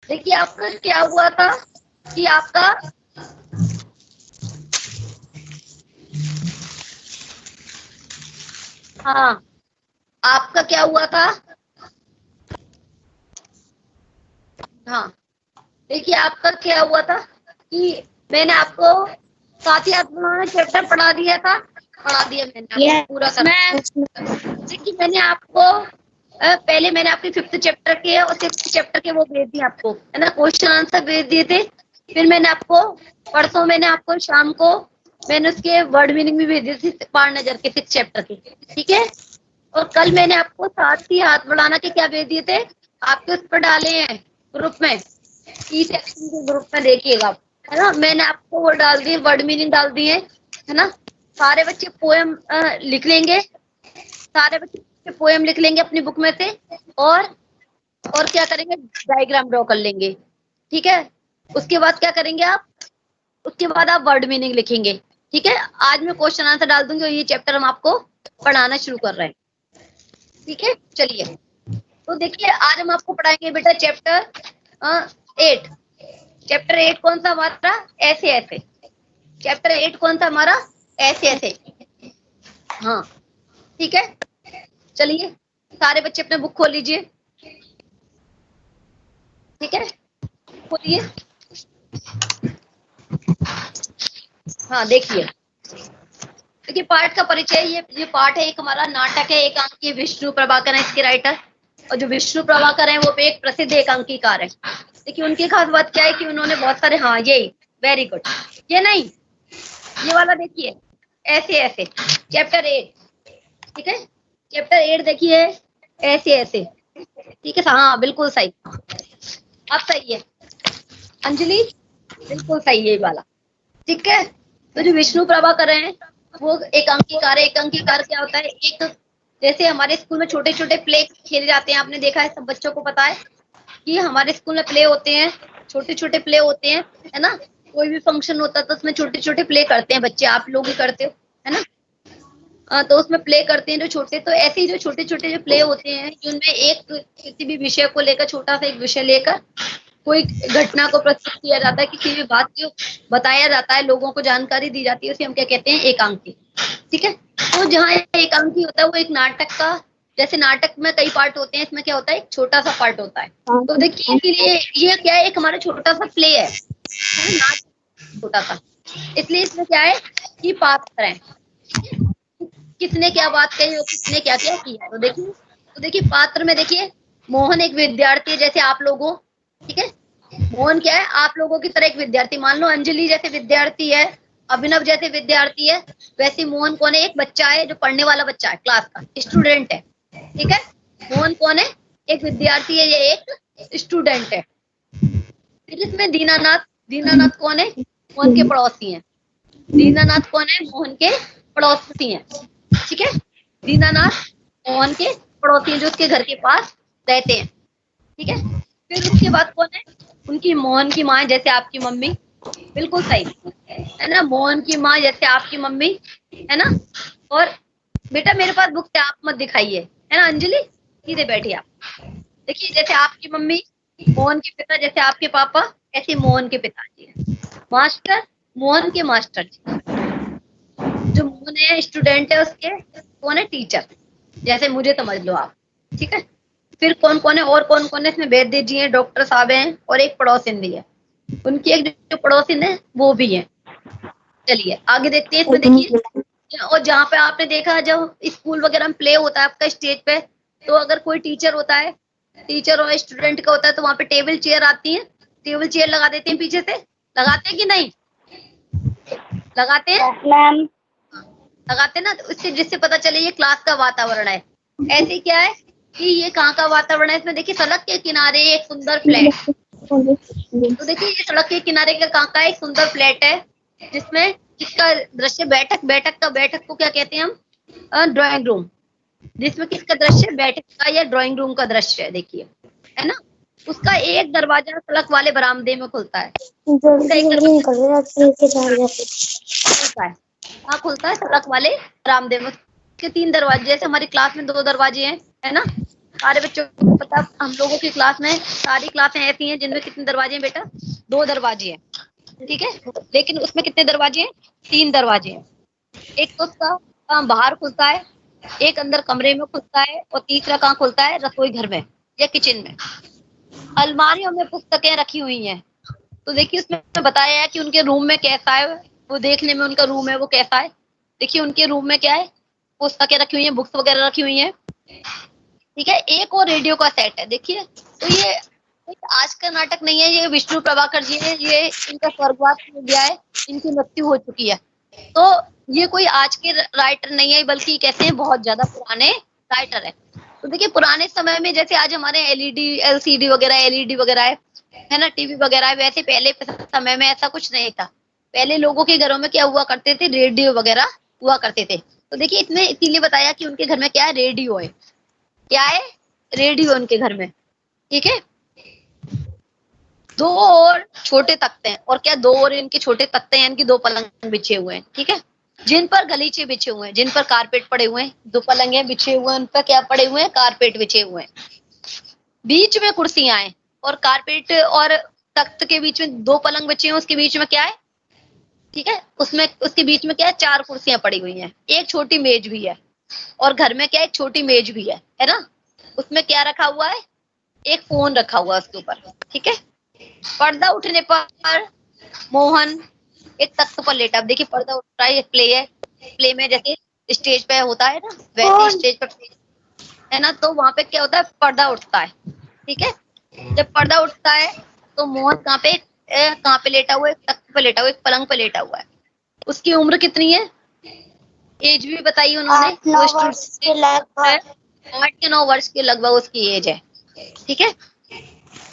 देखिए आपका क्या हुआ था कि आपका हाँ, आपका क्या हुआ था। हाँ, देखिए आपका क्या हुआ था कि मैंने आपको साथ ही हाथ बनाना चैप्टर पढ़ा दिया था, पढ़ा दिया मैंने आपको पूरा कर। देखिए मैंने आपको पहले मैंने आपके 5th चैप्टर के और 6th चैप्टर के वो भेज दिए आपको, है ना, क्वेश्चन आंसर भेज दिए थे। फिर मैंने आपको परसों मैंने आपको शाम को मैंने उसके वर्ड मीनिंग भी भेज दी थी पार नजर के 6th चैप्टर के, ठीक है। और कल मैंने आपको साथ ही हाथ बढ़ाना के क्या भेज दिए थे, आपके उस पर डाले हैं ग्रुप में, ई सेक्शन के ग्रुप में देखिएगा, है ना। मैंने आपको वो डाल दिए, वर्ड मीनिंग डाल दिए, है ना। सारे बच्चे पोएम लिख लेंगे, सारे बच्चे पोएम लिख लेंगे अपनी बुक में से, और क्या करेंगे, डायग्राम ड्रॉ कर लेंगे, ठीक है। उसके बाद क्या करेंगे आप, उसके बाद आप वर्ड मीनिंग लिखेंगे, ठीक है। आज मैं क्वेश्चन आंसर डाल दूंगी और ये चैप्टर हम आपको पढ़ाना शुरू कर रहे हैं, ठीक है। चलिए तो देखिए आज हम आपको पढ़ाएंगे बेटा चैप्टर 8। चैप्टर 8 कौन सा हमारा, ऐसे ऐसे। चैप्टर 8 कौन सा हमारा, ऐसे ऐसे। हाँ ठीक है, चलिए सारे बच्चे अपने बुक खोल लीजिए, ठीक है, खोलिए। हाँ देखिए, देखिए पाठ का परिचय, ये पाठ है, एक हमारा नाटक है एकांकी, विष्णु प्रभाकर है इसके राइटर। और जो विष्णु प्रभाकर है वो एक प्रसिद्ध एकांकीकार है। देखिए उनकी खास बात क्या है कि उन्होंने बहुत सारे, हाँ यही, वेरी गुड, ये नहीं, ये वाला देखिए, ऐसे ऐसे, चैप्टर 8, ठीक है। चैप्टर 8 देखिए, ऐसे ऐसे, ठीक है। हाँ बिल्कुल सही, अब सही है अंजलि, बिल्कुल सही है ये वाला, ठीक है। तो जो विष्णु प्रभाकर हैं वो एक अंकीकार है। एक अंकीकार क्या होता है, एक जैसे हमारे स्कूल में छोटे छोटे प्ले खेले जाते हैं, आपने देखा है, सब बच्चों को पता है कि हमारे स्कूल में प्ले होते हैं, छोटे छोटे प्ले होते हैं, है ना। कोई भी फंक्शन होता है तो उसमें छोटे छोटे प्ले करते हैं बच्चे, आप लोग भी करते हो, है ना। तो उसमें प्ले करते हैं जो छोटे, तो ऐसे ही जो छोटे छोटे जो प्ले होते हैं जिनमें एक किसी भी विषय को लेकर, छोटा सा एक विषय लेकर कोई घटना को प्रस्तुत किया जाता है, किसी भी बात को बताया जाता है, लोगों को जानकारी दी जाती है, उसे हम क्या कहते हैं, एकांकी, ठीक है। तो जहाँ एकांकी होता है वो एक नाटक का, जैसे नाटक में कई पार्ट होते हैं, इसमें क्या होता है, एक छोटा सा पार्ट होता है। तो देखिए इसीलिए ये क्या है, एक हमारा छोटा सा प्ले है, नाटक छोटा सा, इसलिए इसमें क्या है कि पात्र है, किसने क्या बात कही और किसने क्या क्या किया। तो देखिए पात्र में देखिए, मोहन एक विद्यार्थी है जैसे आप लोगों, ठीक है। मोहन क्या है, आप लोगों की तरह एक विद्यार्थी, मान लो अंजलि जैसे विद्यार्थी है, अभिनव जैसे विद्यार्थी है, वैसे मोहन कौन है, एक बच्चा है जो पढ़ने वाला बच्चा है, क्लास का स्टूडेंट है, ठीक है। मोहन कौन है, एक विद्यार्थी है, ये एक स्टूडेंट है। फिर इसमें दीनानाथ, दीनानाथ कौन है, मोहन के पड़ोसी हैं। दीनानाथ कौन है, मोहन के पड़ोसी हैं, ठीक है। दीनानाथ मोहन के पड़ोसी हैं जो उसके घर के पास रहते हैं, ठीक है। फिर उसके बाद कौन है, उनकी मोहन की माँ जैसे आपकी मम्मी, बिल्कुल सही, है ना। मोहन की माँ जैसे आपकी मम्मी, है ना। और बेटा मेरे पास बुक से आप मत दिखाइए, है ना अंजलि, सीधे बैठिए आप। देखिए जैसे आपकी मम्मी, मोहन के पिता जैसे आपके पापा, ऐसे मोहन के पिताजी है। मास्टर, मोहन के मास्टर जी, जो मोहन है स्टूडेंट है उसके कौन है, टीचर, जैसे मुझे समझ लो आप, ठीक है। फिर कौन कौन है, और कौन कौन है इसमें, वैद्य जी हैं, डॉक्टर साहब हैं, और एक पड़ोसिन भी है, उनकी एक जो पड़ोसिन है वो भी है। चलिए आगे देखते हैं, इसमें देखिए, और जहाँ पे आपने देखा जब स्कूल वगैरह में प्ले होता है आपका स्टेज पे, तो अगर कोई टीचर होता है, टीचर और स्टूडेंट का होता है, तो वहां पे टेबल चेयर आती है, टेबल चेयर लगा देते हैं पीछे से, लगाते हैं कि नहीं, लगाते हैं मैम, लगाते ना, तो इससे जिससे पता चले ये क्लास का वातावरण है। ऐसे क्या है कि ये कहाँ का वातावरण है, इसमें देखिए सड़क के किनारे एक सुंदर फ्लैट, तो देखिए ये सड़क के किनारे का कहाँ का एक सुंदर फ्लैट है, जिसमें किसका दृश्य, बैठक, बैठक को क्या कहते हैं हम, ड्राइंग रूम, जिसमें किसका दृश्य, बैठक का या ड्राइंग रूम का दृश्य है, देखिए, है ना। उसका एक दरवाजा सड़क वाले बरामदे में खुलता है, हाँ खुलता है सड़क वाले बरामदे में, के 3 दरवाजे, जैसे हमारी क्लास में 2 दरवाजे हैं, है ना। सारे बच्चों को पता, हम लोगों की क्लास में सारी क्लासें ऐसी हैं जिनमें कितने दरवाजे हैं बेटा? 2 दरवाजे हैं, ठीक है। लेकिन उसमें कितने दरवाजे हैं? 3 दरवाजे हैं। एक तो उसका बाहर खुलता है, एक अंदर कमरे में खुलता है, और तीसरा कहाँ खुलता है? रसोई घर में या किचन में। अलमारियों में पुस्तकें रखी हुई हैं। तो देखिए उसमें बताया है कि उनके रूम में कैसा है, वो देखने में उनका रूम है वो कैसा है। देखिए उनके रूम में क्या है? पुस्तकें रखी हुई हैं, बुक्स वगैरह रखी हुई हैं, ठीक है। एक और रेडियो का सेट है। देखिए तो ये आज का नाटक नहीं है, ये विष्णु प्रभाकर जी है, ये इनका स्वर्गवास हो गया है, इनकी मृत्यु हो चुकी है। तो ये कोई आज के राइटर नहीं है, बल्कि कहते हैं बहुत ज्यादा पुराने राइटर है। तो देखिए पुराने समय में जैसे आज हमारे एलईडी एलसीडी वगैरह एलईडी वगैरह है ना, टीवी वगैरह है, वैसे पहले समय में ऐसा कुछ नहीं था। पहले लोगों के घरों में क्या हुआ करते थे? रेडियो वगैरह हुआ करते थे। तो देखिए इसमें इसीलिए बताया कि उनके घर में क्या है? रेडियो है। क्या है? रेडियो उनके घर में, ठीक है। 2 और छोटे तख्ते हैं, और क्या 2 और इनके छोटे तख्ते हैं, इनकी 2 पलंग बिछे हुए हैं, ठीक है, जिन पर गलीचे बिछे हुए हैं, जिन पर कारपेट पड़े हुए हैं। 2 पलंगे बिछे हुए हैं, उन पर क्या पड़े हुए हैं? कारपेट बिछे हुए हैं। बीच में कुर्सियां हैं, और कारपेट और तख्त के बीच में 2 पलंग बिछे हैं, उसके बीच में क्या है? ठीक है, उसमें उसके बीच में क्या है? 4 कुर्सियां पड़ी हुई हैं, एक छोटी मेज भी है। और घर में क्या है? एक छोटी मेज भी है ना। उसमें क्या रखा हुआ है? एक फोन रखा हुआ है उसके ऊपर, ठीक है। पर्दा उठने पर मोहन एक तख्त पर लेटा। अब देखिए पर्दा उठ रहा है, ये प्ले है। प्ले में जैसे स्टेज पे होता है ना, वैसे स्टेज पे है ना, तो वहां पे क्या होता है? पर्दा उठता है, ठीक है। जब पर्दा उठता है तो मोहन कहाँ पे लेटा हुआ है? एक तख्त पे लेटा हुआ है, एक पलंग पे लेटा हुआ है। उसकी उम्र कितनी है? एज भी बताई उन्होंने। 8-9 वर्ष के लगभग। 8 के 9 वर्ष के लगभग उसकी एज है, ठीक है।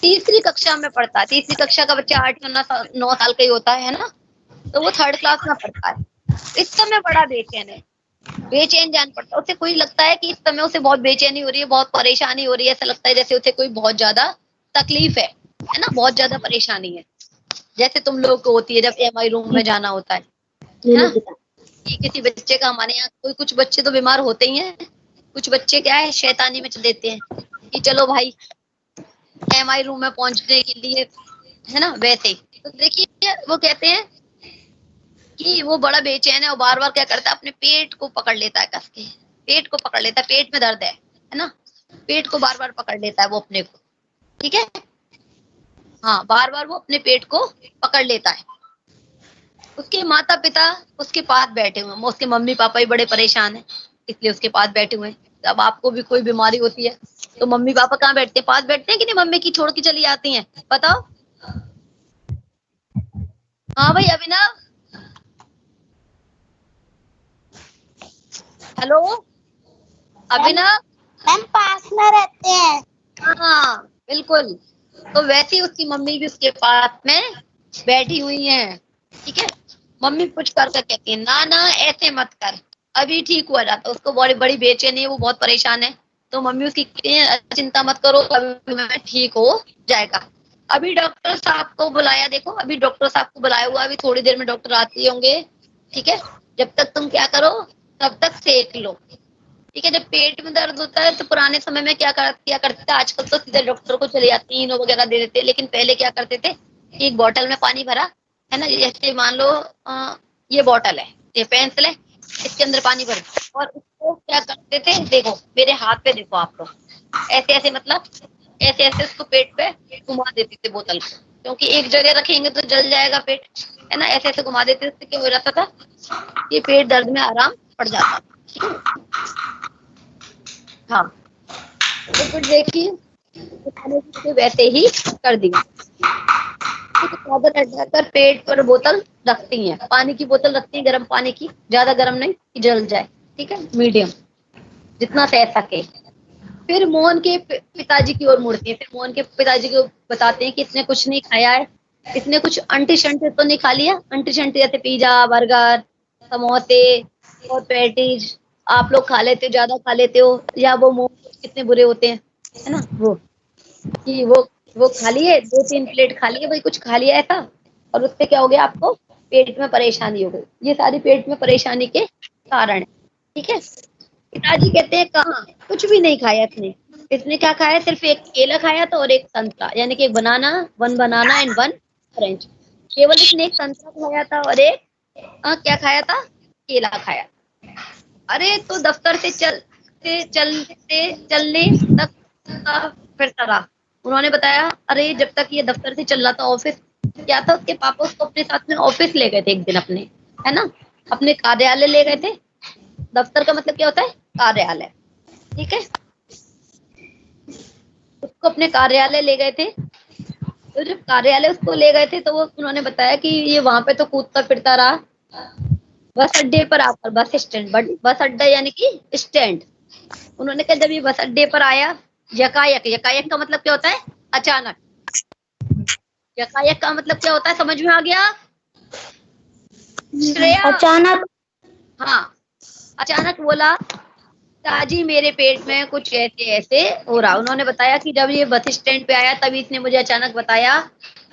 तीसरी कक्षा में पढ़ता है। तीसरी कक्षा का बच्चा 8 या 9 साल का ही होता है ना, तो वो 3rd क्लास में पढ़ता है। इस समय बड़ा बेचैन है, बेचैन जान पड़ता है उसे। कोई लगता है कि इस समय उसे बहुत बेचैनी हो रही है, बहुत परेशानी हो रही है, ऐसा लगता है जैसे उसे कोई बहुत ज्यादा तकलीफ है ना, बहुत ज्यादा परेशानी है, जैसे तुम लोग को होती है जब एमआई रूम में जाना होता है ना। कि किसी बच्चे का, हमारे यहाँ कोई कुछ बच्चे तो बीमार होते ही हैं, कुछ बच्चे क्या है शैतानी में चल देते हैं कि चलो भाई एमआई रूम में पहुंचने के लिए, है ना, वैसे ही। तो देखिए वो कहते हैं कि वो बड़ा बेचैन है, और बार बार क्या करता है? अपने पेट को पकड़ लेता है कस के। पेट को पकड़ लेता है, पेट में दर्द है ना, पेट को बार बार पकड़ लेता है वो अपने को, ठीक है। हाँ, बार बार वो अपने पेट को पकड़ लेता है। उसके माता पिता उसके पास बैठे हुए हैं, उसके मम्मी पापा भी बड़े परेशान हैं, इसलिए उसके पास बैठे हुए हैं। अब आपको भी कोई बीमारी होती है तो मम्मी पापा कहाँ बैठते हैं? पास बैठते हैं कि नहीं? मम्मी की छोड़ के चली आती हैं, बताओ। हाँ भाई अभिनव, हेलो अभिनव। मैम पास में रहते हैं। हाँ बिल्कुल। तो वैसे ही उसकी मम्मी भी उसके पास में बैठी हुई है, ठीक है। मम्मी कुछ कर कर कहती है, ना ना ऐसे मत कर, अभी ठीक हो जाता। उसको बड़ी बड़ी बेचैनी है, वो बहुत परेशान है। तो मम्मी उसकी कहती है, चिंता मत करो, अभी मैं ठीक हो जाएगा। अभी डॉक्टर साहब को बुलाया, देखो अभी डॉक्टर साहब को बुलाया हुआ, अभी थोड़ी देर में डॉक्टर आते होंगे, ठीक है। जब तक तुम क्या करो, तब तक सेक लो, ठीक है। जब पेट में दर्द होता है तो पुराने समय में क्या करते थे? आजकल तो सीधे डॉक्टर को चले जाते हैं, इनो वगैरह दे देते हैं, लेकिन पहले क्या करते थे? एक बोतल में पानी भरा, है ना, जैसे मान लो ये बोतल है, ये पेंसिल है, इसके अंदर पानी भर और उसको क्या करते थे? देखो मेरे हाथ पे देखो आप लोग, ऐसे ऐसे मतलब ऐसे ऐसे उसको पेट पे घुमा देते थे बोतल को, क्योंकि एक जगह रखेंगे तो जल जाएगा पेट, है ना। ऐसे ऐसे घुमा देते थे, क्या हो जाता था? ये पेट दर्द में आराम पड़ जाता था। हाँ, तो फिर देखिए वैसे ही कर दिया। चादर हटाकर पेट पर बोतल रखती हैं, पानी की बोतल रखती हैं, गर्म पानी की, ज्यादा गर्म नहीं कि जल जाए, ठीक है, मीडियम, जितना सह सके। फिर मोहन के पिताजी की ओर मुड़ती है। फिर मोहन के पिताजी को बताते हैं कि इसने कुछ नहीं खाया है, इसने कुछ अंटी शंटी तो नहीं खा लिया? अंटी शंटी जैसे पिज्जा बर्गर समोसे और पैटीज आप लोग खा लेते हो, ज्यादा खा लेते हो, या वो मोमोज कितने बुरे होते हैं, है ना, वो कि वो खा लिए, 2-3 प्लेट खा लिए, भाई कुछ खा लिया ऐसा, और उससे क्या हो गया? आपको पेट में परेशानी हो गई। ये सारी पेट में परेशानी के कारण है, ठीक है। पिताजी कहते हैं कहाँ, कुछ भी नहीं खाया इसने, इसने क्या खाया, सिर्फ एक केला खाया था और एक संतरा, यानी कि one banana and one orange. केवल इसने एक संतरा खाया था और एक क्या खाया था, केला खाया। अरे तो दफ्तर से चलने तक फिरता रहा। उन्होंने बताया अरे जब तक ये दफ्तर से चल रहा था, ऑफिस क्या था, उसके पापा उसको अपने साथ में ऑफिस ले गए थे एक दिन अपने, है ना, अपने कार्यालय ले गए थे। दफ्तर का मतलब क्या होता है, कार्यालय, ठीक है। उसको अपने कार्यालय ले गए थे। तो जब कार्यालय उसको ले गए थे तो वो उन्होंने बताया कि ये वहां पे तो कूदता फिरता रहा। बस अड्डे पर आकर, बस स्टैंड, बस अड्डा यानी कि स्टैंड। उन्होंने कहा जब ये बस अड्डे पर आया, यकायक, यकायक का मतलब क्या होता है, अचानक। यकायक का मतलब क्या होता है, समझ में आ गया श्रेया? अचानक। हाँ, अचानक बोला ताजी मेरे पेट में कुछ ऐसे ऐसे हो रहा। उन्होंने बताया कि जब ये बस स्टैंड पे आया तभी इसने मुझे अचानक बताया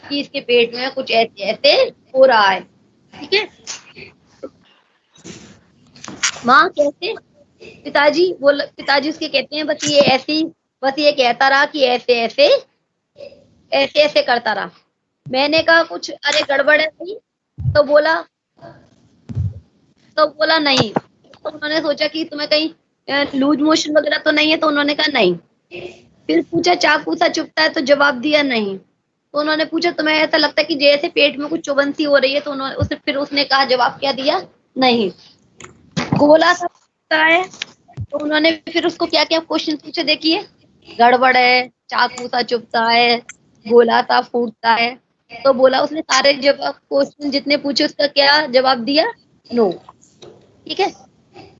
कि इसके पेट में कुछ ऐसे ऐसे हो रहा है, ठीक है। माँ कैसे, पिताजी उसके कहते हैं बस ये ऐसी, बस ये कहता रहा कि ऐसे ऐसे ऐसे ऐसे करता रहा। मैंने कहा कुछ, अरे गड़बड़ है भाई, तो बोला नहीं। तो उन्होंने सोचा कि तुम्हें कहीं लूज मोशन वगैरह तो नहीं है, तो उन्होंने कहा नहीं। फिर पूछा चाकू सा चुभता है, तो जवाब दिया नहीं। तो उन्होंने पूछा तुम्हें ऐसा लगता है कि जैसे पेट में कुछ चुभन सी हो रही है, तो फिर उसने कहा, जवाब क्या दिया, नहीं। गोला सा फूटता है, तो उन्होंने फिर उसको क्या क्या क्वेश्चन पूछे देखिए, गड़बड़ है, चाकू सा चुभता है, गोला सा फूटता है। तो बोला उसने सारे जवाब, क्वेश्चन जितने पूछे उसका क्या जवाब दिया, नो, ठीक है।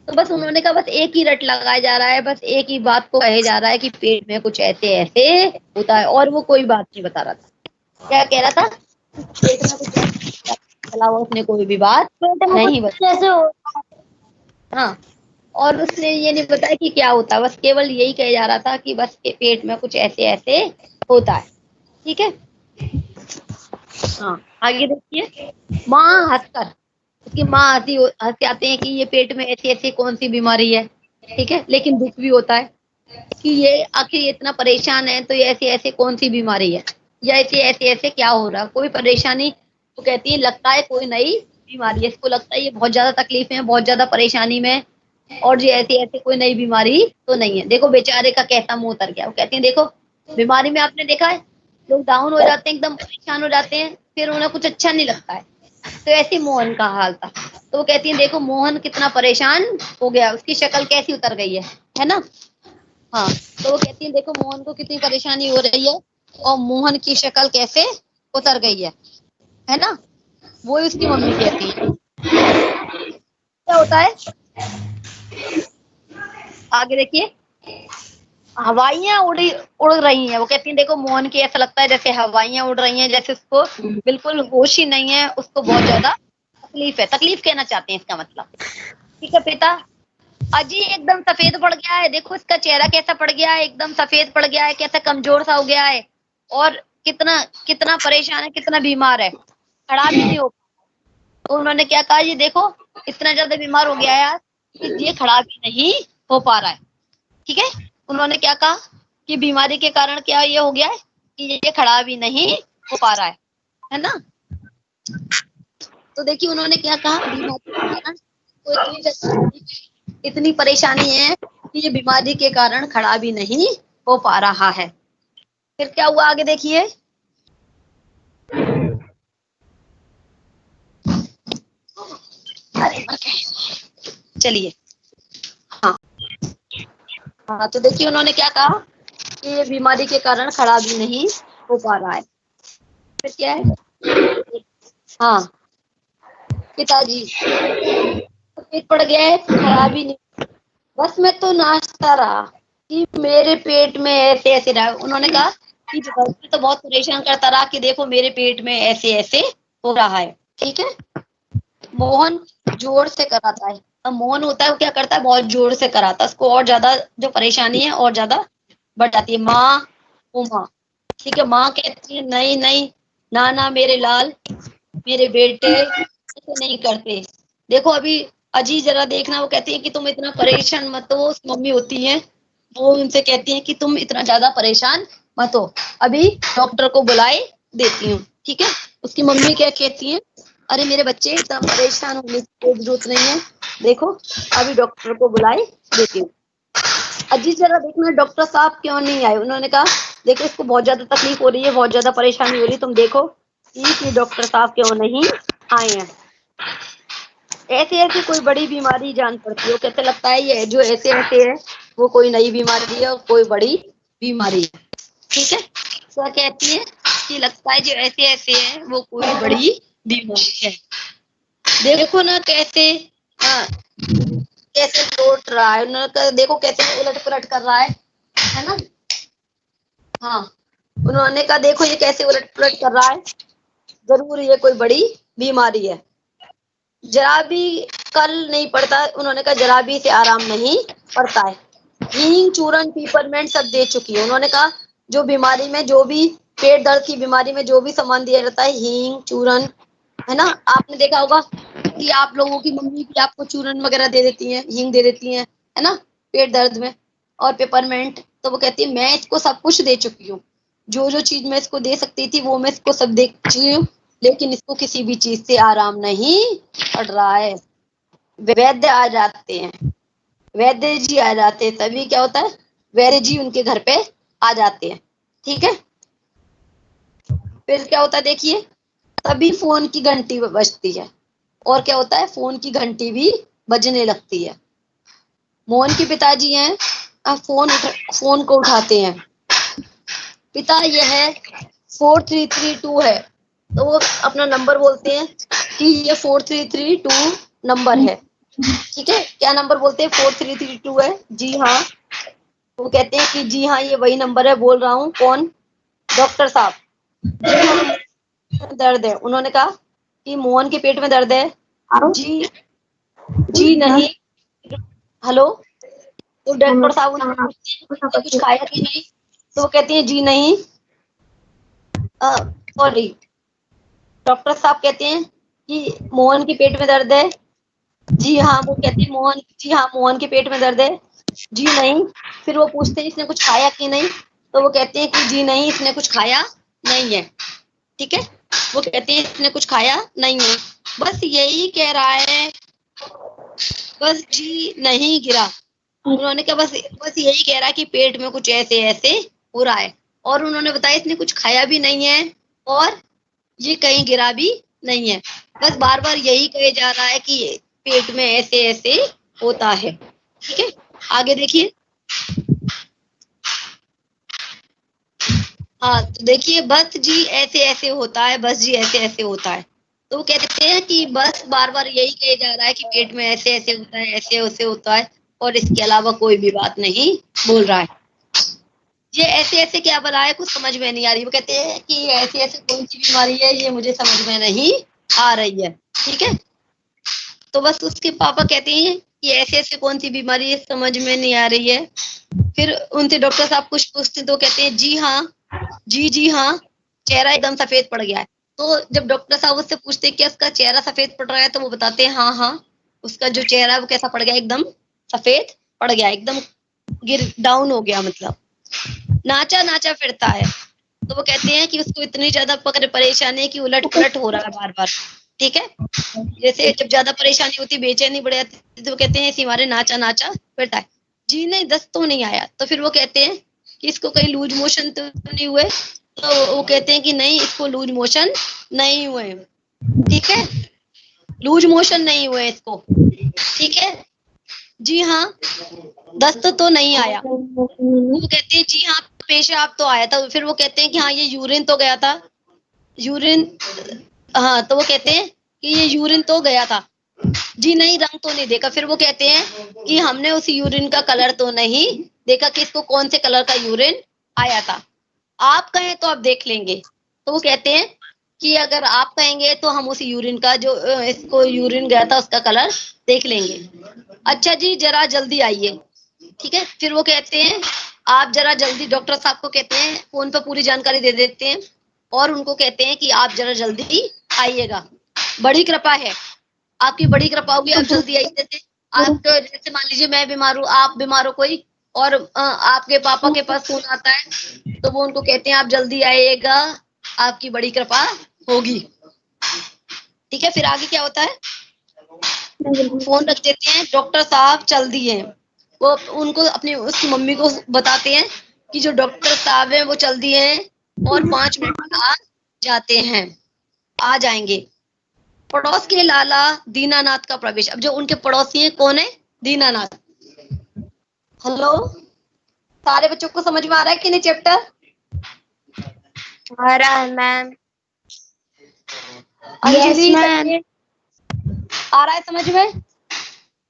तो बस उन्होंने कहा बस एक ही रट लगाया जा रहा है, बस एक ही बात को कहे जा रहा है कि पेट में कुछ ऐसे ऐसे होता है, और वो कोई बात नहीं बता रहा था। क्या कह रहा था, पेट में कुछ ऐसे अलावा उसने कोई भी बात नहीं बताई। कैसे हो? हाँ, और उसने ये नहीं बताया कि क्या होता है, बस केवल यही कहा जा रहा था कि बस पेट में कुछ ऐसे ऐसे होता है, ठीक है। हाँ, आगे देखिए, माँ हंसकर, उसकी माँ हंसी आते हैं कि ये पेट में ऐसी ऐसी कौन सी बीमारी है, ठीक है, लेकिन दुख भी होता है कि ये आखिर इतना परेशान है, तो ये ऐसी ऐसी कौन सी बीमारी है, या ऐसे ऐसे ऐसे क्या हो रहा, कोई परेशानी। तो कहती है लगता है कोई नई बीमारी है, इसको लगता है ये बहुत ज्यादा तकलीफ में, बहुत ज्यादा परेशानी में, और ये ऐसी ऐसी कोई नई बीमारी तो नहीं है। देखो बेचारे का कैसा मुंह उतर गया। वो कहती है देखो, बीमारी में आपने देखा है लोग डाउन हो जाते हैं, एकदम परेशान हो जाते हैं, फिर उन्हें कुछ अच्छा नहीं लगता है। तो ऐसे मोहन का हाल था। तो वो कहती है देखो मोहन कितना परेशान हो गया, उसकी शक्ल कैसी उतर गई है ना। हाँ, तो वो कहती है देखो मोहन को कितनी परेशानी हो रही है, और मोहन की शक्ल कैसे उतर गई है ना। वो ही उसकी मम्मी कहती है। क्या होता है, आगे देखिए, हवाइयां उड़ रही हैं। वो कहती है देखो मोहन की ऐसा लगता है जैसे हवाइयां उड़ रही हैं, जैसे उसको बिल्कुल होश ही नहीं है, उसको बहुत ज्यादा तकलीफ है, तकलीफ कहना चाहते हैं इसका मतलब, ठीक है पिता। अजी एकदम सफेद पड़ गया है, देखो इसका चेहरा कैसा पड़ गया है, एकदम सफेद पड़ गया है, कैसा कमजोर सा हो गया है, और कितना कितना परेशान है, कितना बीमार है, खड़ा भी नहीं हो। तो उन्होंने क्या कहा, ये देखो इतना ज्यादा बीमार हो गया है यार कि ये खड़ा भी नहीं हो पा रहा है, ठीक है। उन्होंने क्या कहा कि बीमारी के कारण क्या ये हो गया है कि ये खड़ा भी नहीं हो पा रहा है ना। तो देखिए उन्होंने क्या कहा, बीमारी के कारण इतनी परेशानी है कि ये बीमारी के कारण खड़ा भी नहीं हो पा रहा है। फिर क्या हुआ आगे देखिए, चलिए। हाँ हाँ, तो देखिए उन्होंने क्या कहा कि ये बीमारी के कारण खड़ा भी नहीं हो पा रहा है। फिर क्या है, हाँ पिताजी पेट पड़ गया है, खड़ा भी नहीं, बस मैं तो नाचता रहा कि मेरे पेट में ऐसे ऐसे रहा। उन्होंने कहा कि पिताजी तो बहुत परेशान करता रहा कि देखो मेरे पेट में ऐसे ऐसे हो रहा है, ठीक है। मोहन जोर से कराता है। अब मोहन होता है वो क्या करता है, बहुत जोर से कराता है, उसको और ज्यादा जो परेशानी है और ज्यादा बढ़ जाती है। माँ, ओ माँ, ठीक है। माँ कहती है नहीं नहीं, ना ना मेरे लाल, मेरे बेटे ऐसे नहीं करते। देखो अभी अजी जरा देखना, वो कहती है कि तुम इतना परेशान मत हो, उस मम्मी होती है वो उनसे कहती हैं कि तुम इतना ज्यादा परेशान मत हो, अभी डॉक्टर को बुलाए देती हूँ। ठीक है। उसकी मम्मी क्या कहती है, अरे मेरे बच्चे इतना परेशान होने की कोई जरूरत नहीं है, देखो अभी डॉक्टर को बुलाए देती हूँ। अजी जरा देखना डॉक्टर साहब क्यों नहीं आए। उन्होंने कहा देखो इसको बहुत ज्यादा तकलीफ हो रही है, बहुत ज्यादा परेशानी हो रही है, तुम देखो कि डॉक्टर साहब क्यों नहीं आए हैं। ऐसे ऐसे कोई बड़ी बीमारी जान पड़ती है, कैसे लगता है ये जो ऐसे ऐसे है वो कोई नई बीमारी है और कोई बड़ी बीमारी है। ठीक है। क्या कहती है कि लगता है जो ऐसे ऐसे है वो कोई बड़ी बीमारी है। देखो ना कैसे, हाँ कैसे लौट रहा है, उन्होंने कहा देखो कैसे उलट पुलट कर रहा है ना। हाँ उन्होंने कहा देखो ये कैसे उलट पुलट कर रहा है, जरूर ये कोई बड़ी बीमारी है। जरा भी कल नहीं पड़ता, उन्होंने कहा जरा भी इसे आराम नहीं पड़ता है। हींग चूरन पीपरमेंट सब दे चुकी है। उन्होंने कहा जो बीमारी में जो भी पेट दर्द की बीमारी में जो भी सामान दिया जाता है, हींग चूरन, है ना। आपने देखा होगा कि आप लोगों की मम्मी भी आपको चूरन वगैरह दे देती हैं, हींग दे देती हैं, है ना, पेट दर्द में। और पेपरमेंट तो वो कहती है मैं इसको सब कुछ दे चुकी हूँ, जो जो चीज मैं इसको दे सकती थी वो मैं इसको सब दे चुकी हूँ, लेकिन इसको किसी भी चीज से आराम नहीं पड़ रहा है। वैद्य आ जाते हैं, वैद्य जी आ जाते हैं, तभी क्या होता है, वैद्य जी उनके घर पे आ जाते हैं। ठीक है। फिर क्या होता है देखिए, तभी फोन की घंटी बजती है, और क्या होता है फोन की घंटी भी बजने लगती है। मोहन के पिताजी हैं, अब फोन को उठाते हैं। पिता यह 4332 है, तो वो अपना नंबर बोलते हैं कि ये 4332 नंबर है। ठीक है। क्या नंबर बोलते हैं, 4332 है। जी हाँ। वो कहते हैं कि जी हाँ ये वही नंबर है, बोल रहा हूँ। कौन? डॉक्टर साहब। दर्द है। उन्होंने कहा कि मोहन के पेट में दर्द है। जी जी नहीं। हेलो। तो डॉक्टर साहब उनसे पूछते हैं कि कुछ खाया कि नहीं, तो वो कहती है जी नहीं। सॉरी। डॉक्टर साहब कहते हैं कि मोहन के पेट में दर्द है। जी हाँ। वो कहते हैं मोहन, जी हाँ मोहन के पेट में दर्द है। जी नहीं। फिर वो पूछते हैं इसने कुछ खाया कि नहीं, तो वो कहते हैं कि जी नहीं इसने कुछ खाया नहीं है। ठीक है। वो कहते हैं इसने कुछ खाया नहीं है, बस यही कह रहा है, बस जी नहीं गिरा। उन्होंने कहा बस बस यही कह रहा है कि पेट में कुछ ऐसे ऐसे हो रहा है, और उन्होंने बताया इसने कुछ खाया भी नहीं है और ये कहीं गिरा भी नहीं है, बस बार बार यही कहे जा रहा है कि पेट में ऐसे ऐसे होता है। ठीक है। आगे देखिए। हाँ तो देखिए, बस जी ऐसे ऐसे होता है, बस जी ऐसे ऐसे होता है। तो वो कहते हैं कि बस बार बार यही कहे जा रहा है कि पेट में ऐसे ऐसे होता है, ऐसे ऐसे होता है, और इसके अलावा कोई भी बात नहीं बोल रहा है। ये ऐसे ऐसे क्या बोला है, कुछ समझ में नहीं आ रही। वो कहते हैं कि ऐसे ऐसे कौन सी बीमारी है, ये मुझे समझ में नहीं आ रही है। ठीक है। तो बस उसके पापा कहते हैं कि ऐसे ऐसे कौन सी बीमारी है, समझ में नहीं आ रही है। फिर उनसे डॉक्टर साहब कुछ पूछते तो कहते हैं जी हाँ, जी हाँ, चेहरा एकदम सफेद पड़ गया है। तो जब डॉक्टर साहब उससे पूछते हैं कि उसका चेहरा सफेद पड़ रहा है, तो वो बताते हैं हाँ हाँ, उसका जो चेहरा है वो कैसा पड़ गया, एकदम सफेद पड़ गया, एकदम गिर डाउन हो गया, मतलब नाचा नाचा फिरता है। तो वो कहते हैं कि उसको इतनी ज्यादा परेशानी है कि उलट पुलट हो रहा है बार बार। ठीक है। जैसे जब ज्यादा परेशानी होती, बेचैनी बढ़ जाती, तो वो कहते हैं इसी मारे नाचा नाचा फिरता है। जी नहीं, दस्त तो नहीं आया। तो फिर वो कहते हैं कि इसको कहीं लूज मोशन तो नहीं हुए, तो वो कहते हैं कि नहीं इसको लूज मोशन नहीं हुए। ठीक है। लूज मोशन नहीं हुए इसको। ठीक है। जी हाँ, दस्त तो नहीं आया। वो कहते हैं जी हाँ, पेशाब तो आया था। फिर वो कहते हैं कि हाँ ये यूरिन तो गया था, यूरिन। हाँ तो वो कहते हैं कि ये यूरिन तो गया था। जी नहीं, रंग तो नहीं देखा। फिर वो कहते हैं कि हमने उस यूरिन का कलर तो नहीं देखा कि इसको कौन से कलर का यूरिन आया था, आप कहें तो आप देख लेंगे। तो वो कहते हैं कि अगर आप कहेंगे तो हम उस यूरिन का जो इसको यूरिन गया था उसका कलर देख लेंगे। अच्छा जी जरा जल्दी आइए। ठीक है। फिर वो कहते हैं आप जरा जल्दी, डॉक्टर साहब को कहते हैं, फोन पर पूरी जानकारी दे देते हैं और उनको कहते हैं कि आप जरा जल्दी आइएगा, बड़ी कृपा है, आपकी बड़ी कृपा होगी, आप जल्दी आइए। जैसे आप जैसे मान लीजिए मैं बीमार हूँ, आप बीमार हो कोई, और आपके पापा के पास फोन आता है तो वो उनको कहते हैं आप जल्दी आइएगा, आपकी बड़ी कृपा होगी। ठीक है, फिर आगे क्या होता है, फोन रख देते हैं, डॉक्टर साहब चल दिए। वो उनको अपनी उसकी मम्मी को बताते हैं कि जो डॉक्टर साहब हैं वो चल दिए हैं और 5 मिनट में आ जाते हैं, आ जाएंगे। पड़ोस के लाला दीनानाथ का प्रवेश। अब जो उनके पड़ोसी हैं कौन है, दीनानाथ। हेलो, सारे बच्चों को समझ में आ रहा है कि नहीं चैप्टर? आ रहा है मैम। अंजलि, मैम। आ रहा है समझ में?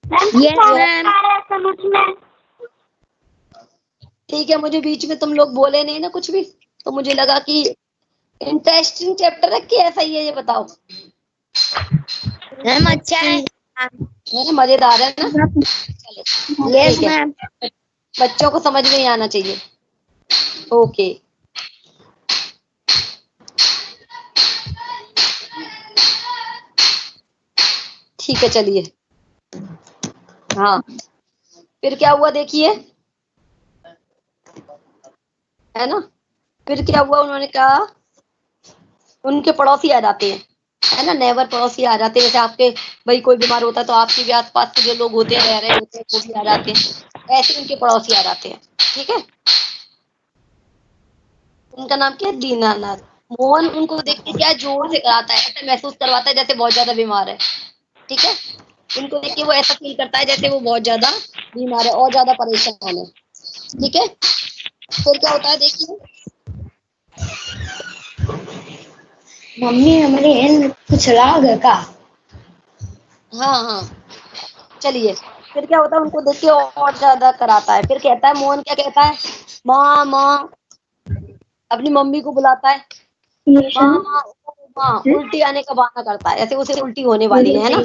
Yes ma'am. आ रहा है समझ में। ठीक है, मुझे बीच में तुम लोग बोले नहीं ना कुछ भी, तो मुझे लगा कि इंटरेस्टिंग चैप्टर है कि ऐसा ही है, ये बताओ। मैम अच्छा है। मजेदार है ना? चलो यस ठीक है, मैम। बच्चों को समझ में ही आना चाहिए। ओके, ठीक है, चलिए। हाँ, फिर क्या हुआ देखिए, है ना? फिर क्या हुआ, उन्होंने कहा उनके पड़ोसी आ जाते हैं, है ना, नेबर पड़ोसी आ जाते हैं। जैसे आपके भाई कोई बीमार होता है तो आपके भी आसपास के जो लोग होते हैं, रह रहे होते हैं, वो भी आ जाते हैं। ऐसे उनके पड़ोसी आ जाते हैं। ठीक है, उनका नाम क्या है, दीनानाथ। मोहन उनको देख के क्या जोर से कराता है, ऐसा महसूस करवाता है जैसे बहुत ज्यादा बीमार है। ठीक है, उनको देख के वो ऐसा फील करता है जैसे वो बहुत ज्यादा बीमार है और ज्यादा परेशान है। ठीक है, फिर क्या होता है देखिए, मम्मी हमारी एन कुछ राग है का? हाँ हाँ, चलिए। फिर क्या होता है, उनको देख के और ज्यादा कराता है। फिर कहता है, मोहन क्या कहता है, माँ माँ, अपनी मम्मी को बुलाता है, माँ माँ माँ, उल्टी आने का बहाना करता है, ऐसे उसे उल्टी होने वाली है ना।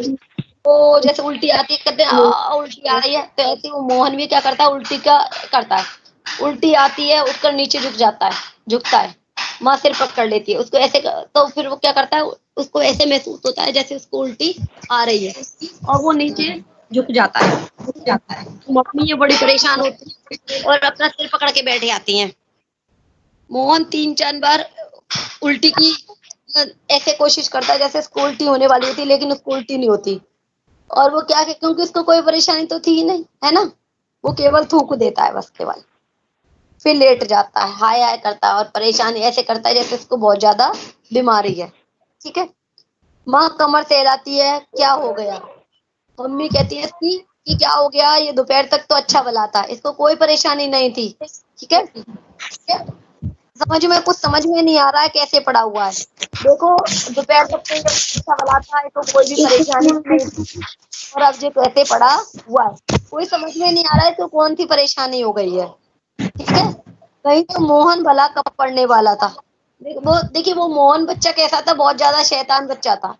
तो जैसे उल्टी आती है, कहते हैं उल्टी आ रही है, तो ऐसे वो मोहन भी क्या करता है, उल्टी का करता है। उल्टी आती है, उठकर नीचे झुक जाता है, झुकता है। माँ सिर पकड़ लेती है उसको ऐसे तो फिर वो क्या करता है, उसको ऐसे महसूस होता है जैसे उसको उल्टी आ रही है, और वो नीचे झुक जाता है, झुक जाता है। मम्मी ये बड़ी परेशान होती है और अपना सिर पकड़ के बैठे आती हैं। मोहन 3-4 बार उल्टी की ऐसे कोशिश करता है जैसे उसको उल्टी होने वाली होती, लेकिन उसको उल्टी नहीं होती। और वो क्या, क्योंकि उसको कोई परेशानी तो थी ही नहीं, है ना, वो केवल थूक देता है बस, केवल। फिर लेट जाता है, हाय हाय करता है और परेशानी ऐसे करता है जैसे उसको बहुत ज्यादा बीमारी है। ठीक है, माँ कमर सहलाती है, क्या हो गया? मम्मी कहती है इसकी कि क्या हो गया, ये दोपहर तक तो अच्छा भला था, इसको कोई परेशानी नहीं थी। ठीक है, समझ में कुछ समझ में नहीं आ रहा है कैसे पड़ा हुआ है। देखो, दोपहर तक तो ये अच्छा भला था, इसको कोई भी परेशानी नहीं थी, और अब जो कैसे पड़ा हुआ है, कोई समझ में नहीं आ रहा है तो कौन सी परेशानी हो गई है। ठीक है, कहीं तो मोहन भला कब पढ़ने वाला था। वो देखिए, वो मोहन बच्चा कैसा था, बहुत ज्यादा शैतान बच्चा था।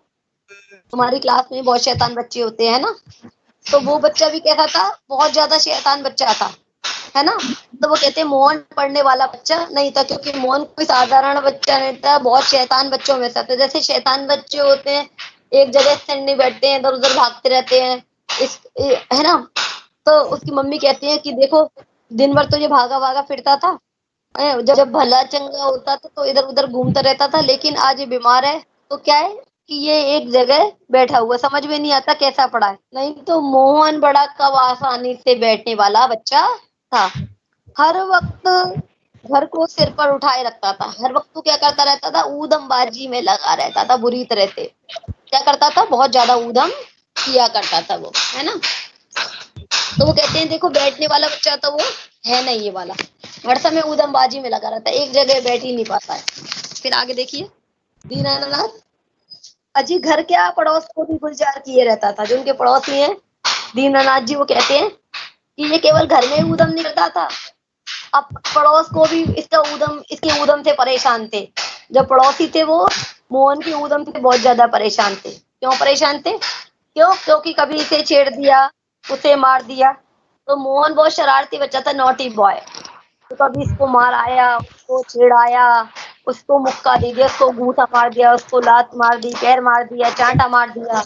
हमारी क्लास में बहुत शैतान बच्चे होते हैं ना, तो वो बच्चा भी कैसा था, बहुत ज्यादा शैतान बच्चा था, है ना। तो वो कहते हैं मोहन पढ़ने वाला बच्चा नहीं था, क्योंकि मोहन कोई साधारण बच्चा नहीं था, बहुत शैतान बच्चों में से था। जैसे शैतान बच्चे होते हैं, एक जगह स्थिर नहीं बैठते हैं, इधर उधर भागते रहते हैं, है ना। तो उसकी मम्मी कहती है कि देखो, दिन भर तो ये भागा भागा फिरता था, जब भला चंगा होता था तो इधर उधर घूमता रहता था, लेकिन आज ये बीमार है तो क्या है कि ये एक जगह बैठा हुआ, समझ में नहीं आता कैसा पड़ा है। नहीं तो मोहन बड़ा कब आसानी से बैठने वाला बच्चा था। हर वक्त घर को सिर पर उठाए रखता था, हर वक्त तो क्या करता रहता था, ऊधमबाजी में लगा रहता था बुरी तरह से। क्या करता था, बहुत ज्यादा ऊधम किया करता था वो, है ना। तो वो कहते हैं देखो, बैठने वाला बच्चा तो वो है नहीं, ये वाला हर समय ऊधमबाजी में लगा रहता है, एक जगह बैठ ही नहीं पाता है। फिर आगे देखिए, दीनानाथ अजी घर क्या पड़ोस को भी गुलजार किए रहता था। जो उनके पड़ोसी हैं दीनानाथ जी, वो कहते हैं कि ये केवल घर में ही ऊधम नहीं करता था, अब पड़ोस को भी इसके ऊधम से परेशान थे। जो पड़ोसी थे वो मोहन के ऊधम से बहुत ज्यादा परेशान थे। क्यों परेशान थे, क्योंकि कभी इसे छेड़ दिया, उसे मार दिया। तो मोहन बहुत शरारती बच्चा था, नॉटी बॉय। तो कभी इसको मार आया, उसको छेड़ाया, उसको मुक्का दे दिया, उसको घूसा मार दिया, उसको लात मार दी, पैर मार दिया, चांटा मार दिया,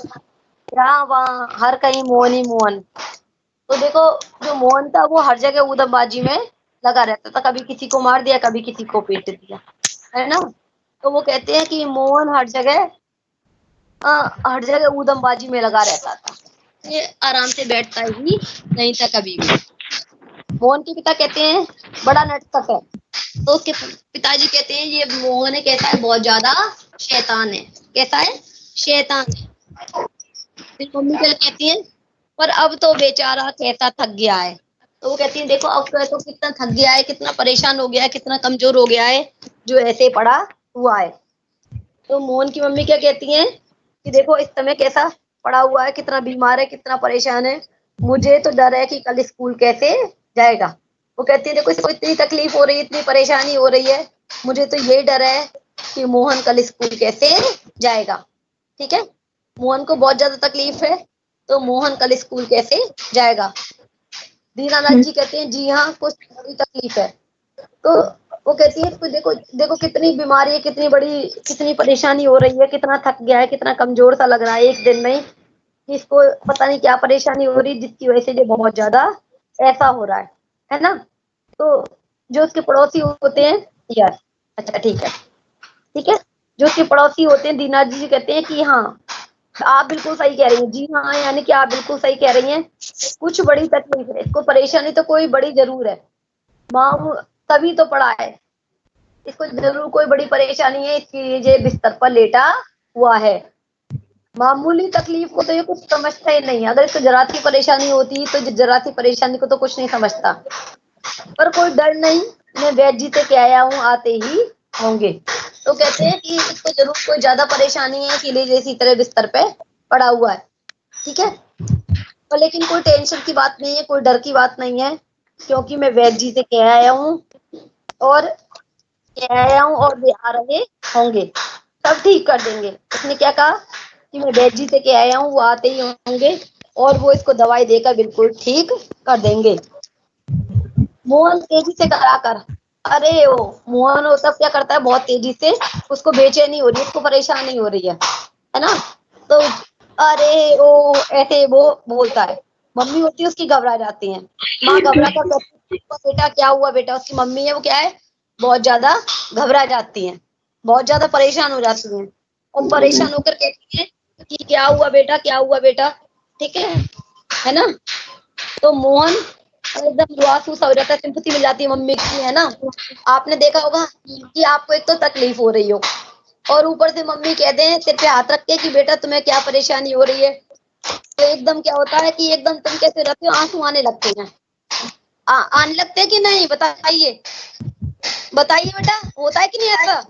यहाँ वहाँ हर कहीं मोहन ही मोहन। तो देखो जो मोहन था वो हर जगह ऊधमबाजी में लगा रहता था, कभी किसी को मार दिया, कभी किसी को पीट दिया, है ना। तो वो कहते हैं कि मोहन हर जगह ऊधमबाजी में लगा रहता था, ये आराम से बैठता ही नहीं था कभी भी। मोहन के पिता कहते हैं बड़ा नटखट है, तो उसके पिताजी कहते हैं ये मोहन है कैसा है, बहुत ज्यादा शैतान है। कैसा है? शैतान है। फिर मम्मी क्या कहती है, पर अब तो बेचारा कैसा थक गया है। तो वो कहती है देखो अब तो कितना थक गया है, कितना परेशान हो गया है, कितना कमजोर हो गया है, जो ऐसे पड़ा हुआ है। तो मोहन की मम्मी क्या कहती है कि देखो इस समय कैसा पड़ा हुआ है, कितना बीमार है, कितना परेशान है, मुझे तो डर है कि कल स्कूल कैसे जाएगा। वो कहती है देखो इसको इतनी तकलीफ हो रही है, इतनी परेशानी हो रही है, मुझे तो यही डर है कि मोहन कल स्कूल कैसे जाएगा। ठीक है, मोहन को बहुत ज्यादा तकलीफ है, तो मोहन कल स्कूल कैसे जाएगा। दीनानाथ जी कहते हैं जी हाँ कुछ बड़ी तकलीफ है। तो वो कहती है तो देखो देखो कितनी बीमारी है, कितनी बड़ी, कितनी परेशानी हो रही है, कितना थक गया है, कितना कमजोर सा लग रहा है एक दिन में, कि इसको पता नहीं क्या परेशानी हो रही है जिसकी वजह से ये बहुत ज्यादा ऐसा हो रहा है ना। तो जो उसके पड़ोसी होते हैं, यस अच्छा ठीक है, जो उसके पड़ोसी होते हैं दीनानाथ जी कहते हैं कि हाँ आप बिल्कुल सही कह रही हैं, जी हाँ यानी कि आप बिल्कुल सही कह रही हैं, कुछ बड़ी तकलीफ है, इसको परेशानी तो कोई बड़ी जरूर है, माँ तभी तो पड़ा है, इसको जरूर कोई बड़ी परेशानी है, इसलिए ये बिस्तर पर लेटा हुआ है। मामूली तकलीफ को तो ये कुछ समझता ही नहीं है, अगर इसको जरा सी परेशानी होती तो जरा सी परेशानी को तो कुछ नहीं समझता। पर कोई डर नहीं, मैं वैद्य जी से कह आया हूँ आते ही होंगे। तो कहते हैं कि इसको जरूर कोई ज्यादा परेशानी है, इसीलिए जैसी तरह बिस्तर पे पड़ा हुआ है। ठीक है, तो लेकिन कोई टेंशन की बात नहीं है, कोई डर की बात नहीं है, क्योंकि मैं वैद्य जी से कह आया हूँ और और वे आ रहे होंगे, सब ठीक कर देंगे। उसने क्या कहा कि मैं वैद्य जी से कह आया हूँ, वो आते ही होंगे और वो इसको दवाई देकर बिल्कुल ठीक कर देंगे। मोहन तेजी से कराकर, अरे ओ मोहन वो सब क्या करता है बहुत तेजी से, उसको बेचैनी हो रही है, उसको परेशानी हो रही है ना। तो अरे ओ ऐसे वो बोलता है, मम्मी होती है उसकी घबरा जाती है, माँ घबरा कर कहती है बेटा क्या हुआ बेटा, उसकी मम्मी है वो क्या है बहुत ज्यादा घबरा जाती है, बहुत ज्यादा परेशान हो जाती है, और परेशान होकर कहती है कि क्या हुआ बेटा, क्या हुआ बेटा। ठीक है ना। तो मोहन एकदम दुआसू सा हो जाता है, सिंपैथी मिल जाती है मम्मी की, है ना। आपने देखा होगा कि आपको एक तो तकलीफ हो रही हो और ऊपर से मम्मी कहते हैं सिर पे हाथ रख के कि बेटा तुम्हें क्या परेशानी हो रही है, तो एकदम क्या होता है कि एकदम तुम कैसे रहते हो, आंसू आने लगते हैं। आने लगते हैं कि नहीं, बताइए बताइए बेटा, होता है कि नहीं ऐसा,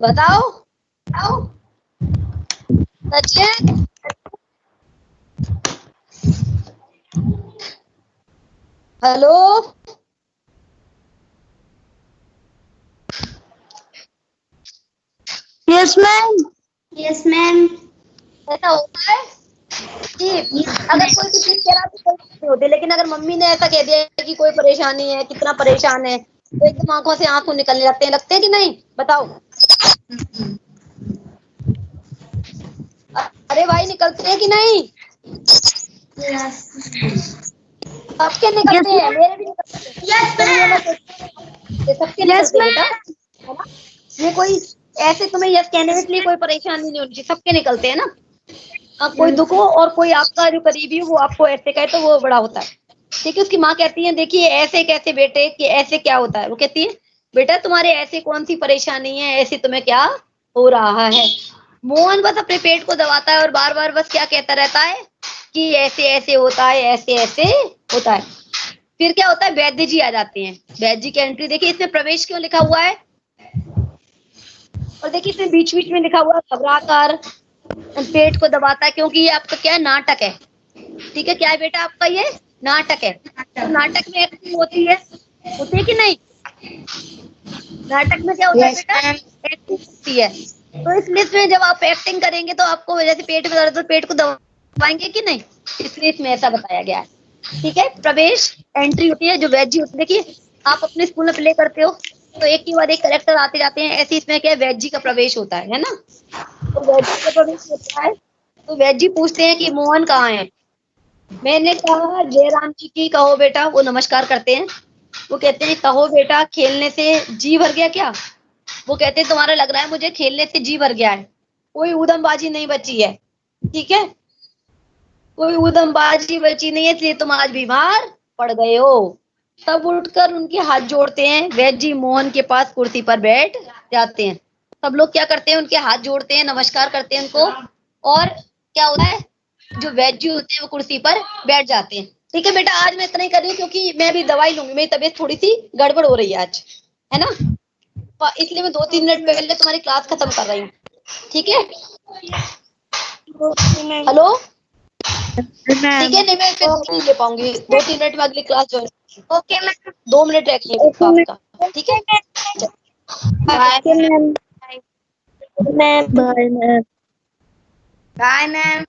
बताओ सच है। Hello yes ma'am. Yes ma'am. ऐसा होता है कि अगर कोई भी चीज कह रहा तो कोई नहीं होती, लेकिन अगर मम्मी ने ऐसा कह दिया कि कोई परेशानी है, कितना परेशान है, तो एकदम आंखों से आंसू निकलने लगते हैं कि नहीं, बताओ। अरे भाई निकलते हैं कि नहीं, सबके निकलते हैं, मेरे भी निकलते हैं, सबके निकलते हैं बेटा, है ना। ये कोई ऐसे तुम्हें यस कहने के लिए कोई परेशानी नहीं होनी चाहिए, सबके निकलते हैं ना। कोई दुख हो और कोई आपका जो करीबी हो वो आपको ऐसे कहे तो वो बड़ा होता है। ठीक है, उसकी माँ कहती है देखिए ऐसे कैसे बेटे, कि ऐसे क्या होता है, वो कहती है बेटा तुम्हारे ऐसे कौन सी परेशानी है, ऐसे तुम्हें क्या हो रहा है। मोहन बस अपने पेट को दबाता है और बार बार बस क्या कहता रहता है कि ऐसे ऐसे होता है, ऐसे ऐसे होता है। फिर क्या होता है, वैद्य जी आ जाते हैं। वैद्य जी की एंट्री देखिए, इसमें प्रवेश क्यों लिखा हुआ है, और देखिए इसमें बीच बीच में लिखा हुआ है घबरा कर पेट को दबाता है, क्योंकि ये आपका क्या है, नाटक है। ठीक है, क्या है बेटा आपका ये नाटक है, तो नाटक में एक्टिंग होती है कि नहीं, नाटक में क्या होता है बेटा, एक्टिंग होती है। तो इसलिए इसमें जब आप एक्टिंग करेंगे तो आपको जैसे पेट में दर्द हो पेट को दबाएंगे कि नहीं, इसलिए इसमें ऐसा बताया गया है। ठीक है, प्रवेश एंट्री होती है जो वैद्य जी होती है। देखिए आप अपने स्कूल में प्ले करते हो तो एक के बाद एक करेक्टर आते जाते हैं, ऐसे इसमें क्या है वैद्य जी का प्रवेश होता है ना। तो वैद्य जी का प्रवेश होता है तो वैद जी पूछते हैं कि मोहन कहाँ है। मैंने कहा जयराम जी की कहो बेटा, वो नमस्कार करते हैं। वो कहते हैं कहो बेटा, खेलने से जी भर गया क्या? वो कहते हैं तुम्हारा लग रहा है मुझे खेलने से जी भर गया है, कोई ऊधमबाजी नहीं बची है, ठीक है, कोई ऊधमबाजी बची नहीं है, इसलिए तुम आज बीमार पड़ गए हो। तब उठकर उनके हाथ जोड़ते हैं। वैद जी मोहन के पास कुर्सी पर बैठ जाते हैं। सब लोग क्या करते हैं, उनके हाथ जोड़ते हैं, नमस्कार करते हैं उनको, और क्या होता है, जो वैद जी होते हैं वो कुर्सी पर बैठ जाते हैं। ठीक है बेटा, आज मैं इतना ही कर रही हूँ क्योंकि मैं अभी दवाई लूंगी, मेरी तबीयत थोड़ी सी गड़बड़ हो रही है आज, है ना, इसलिए मैं 2-3 मिनट पहले तुम्हारी क्लास खत्म कर रही हूँ, ठीक है। हेलो, ठीक है, नहीं मैं फिर नहीं ले पाऊंगी, 2-3 मिनट में अगली class join. Okay ma'am, 2 minute रह गए आपका, ठीक है, bye ma'am. Bye ma'am. Bye ma'am.